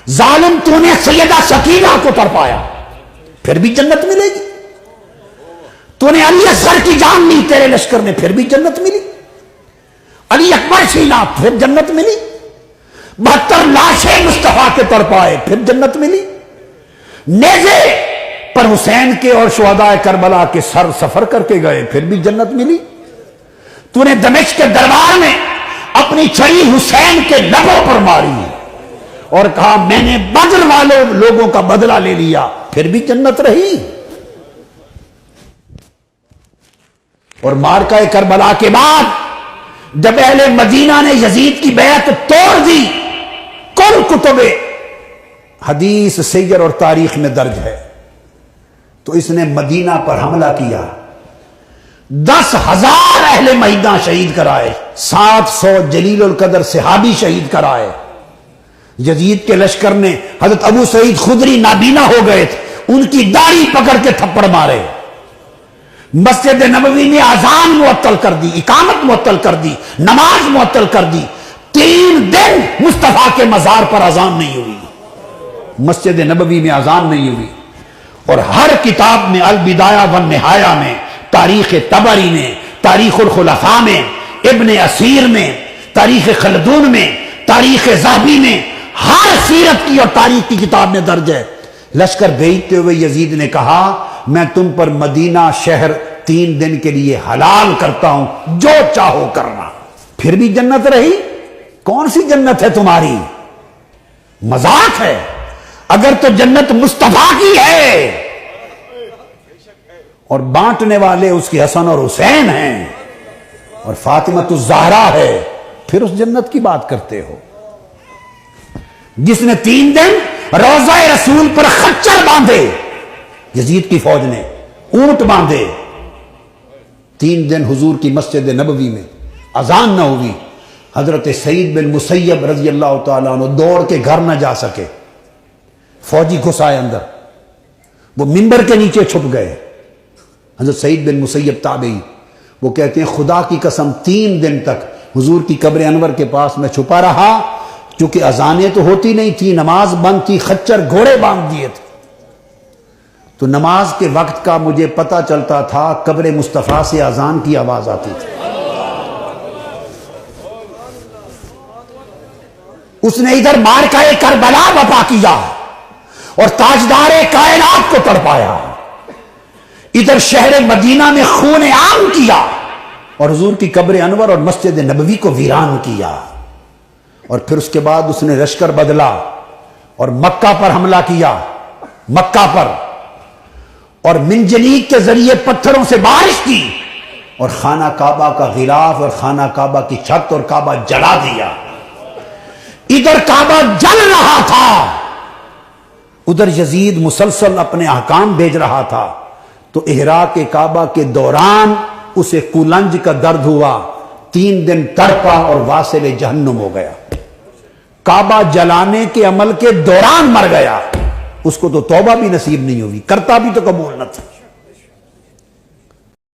ظالم تو نے سیدہ سکینہ کو تڑپایا، پھر بھی جنت ملے گی۔ تو نے علی اصغر کی جان لی تیرے لشکر نے، پھر بھی جنت ملی۔ علی اکبر چھینا، پھر جنت ملی۔ 72 لاشیں مصطفیٰ کے تڑپائے، پھر جنت ملی۔ نیزے پر حسین کے اور شہداء کربلا کے سر سفر کر کے گئے، پھر بھی جنت ملی۔ تو نے دمشق کے دربار میں اپنی چھری حسین کے لبوں پر ماری اور کہا میں نے بدر والے لوگوں کا بدلہ لے لیا، پھر بھی جنت رہی۔ اور مارکہ کربلا کے بعد جب اہل مدینہ نے یزید کی بیعت توڑ دی، کل کتب حدیث سیر اور تاریخ میں درج ہے، تو اس نے مدینہ پر حملہ کیا، 10,000 اہل مدینہ شہید کرائے، 700 جلیل القدر صحابی شہید کرائے۔ یزید کے لشکر نے حضرت ابو سعید خدری نابینا ہو گئے تھے، ان کی داڑھی پکڑ کے تھپڑ مارے۔ مسجد نبوی میں اذان معطل کر دی، اقامت معطل کر دی، نماز معطل کر دی۔ 3 دن مصطفیٰ کے مزار پر اذان نہیں ہوئی، مسجد نبوی میں اذان نہیں ہوئی۔ اور ہر کتاب میں، البدایہ والنہایہ میں، تاریخ طبری میں، تاریخ الخلفاء میں، ابن اسیر میں، تاریخ خلدون میں، تاریخ ذہبی میں، ہر سیرت کی اور تاریخ کی کتاب میں درج ہے۔ لشکر بھیجتے ہوئے یزید نے کہا میں تم پر مدینہ شہر 3 دن کے لیے حلال کرتا ہوں، جو چاہو کرنا، پھر بھی جنت رہی۔ کون سی جنت ہے تمہاری؟ مذاق ہے۔ اگر تو جنت مصطفیٰ کی ہے اور بانٹنے والے اس کے حسن اور حسین ہیں اور فاطمہ الزہرا ہے، پھر اس جنت کی بات کرتے ہو۔ جس نے 3 دن روضہ رسول پر خچر باندھے، یزید کی فوج نے اونٹ باندھے، 3 دن حضور کی مسجد نبوی میں اذان نہ ہوئی، حضرت سعید بن مسیب رضی اللہ تعالیٰ عنہ دوڑ کے گھر نہ جا سکے، فوجی گھسائے اندر، وہ منبر کے نیچے چھپ گئے۔ حضرت سعید بن مسیب تابعی، وہ کہتے ہیں خدا کی قسم 3 دن تک حضور کی قبر انور کے پاس میں چھپا رہا، کیونکہ اذانیں تو ہوتی نہیں تھی، نماز بند تھی، خچر گھوڑے باندھ دیے تھے، تو نماز کے وقت کا مجھے پتہ چلتا تھا، قبر مصطفیٰ سے اذان کی آواز آتی تھی۔ اس نے ادھر مارکہ کربلا بپا کیا اور تاجدار کائنات کو تڑپایا، ادھر شہر مدینہ میں خون عام کیا اور حضور کی قبر انور اور مسجد نبوی کو ویران کیا۔ اور پھر اس کے بعد اس نے لشکر بدلا اور مکہ پر حملہ کیا، مکہ پر، اور منجنیق کے ذریعے پتھروں سے بارش کی اور خانہ کعبہ کا غلاف اور خانہ کعبہ کی چھت اور کعبہ جلا دیا۔ ادھر کعبہ جل رہا تھا، ادھر یزید مسلسل اپنے احکام بھیج رہا تھا، تو احراق کعبہ کے دوران اسے کولنج کا درد ہوا، 3 دن تڑپا اور واصل جہنم ہو گیا۔ کعبہ جلانے کے عمل کے دوران مر گیا، اس کو تو توبہ بھی نصیب نہیں ہوئی، کرتا بھی تو قبول نہ تھا۔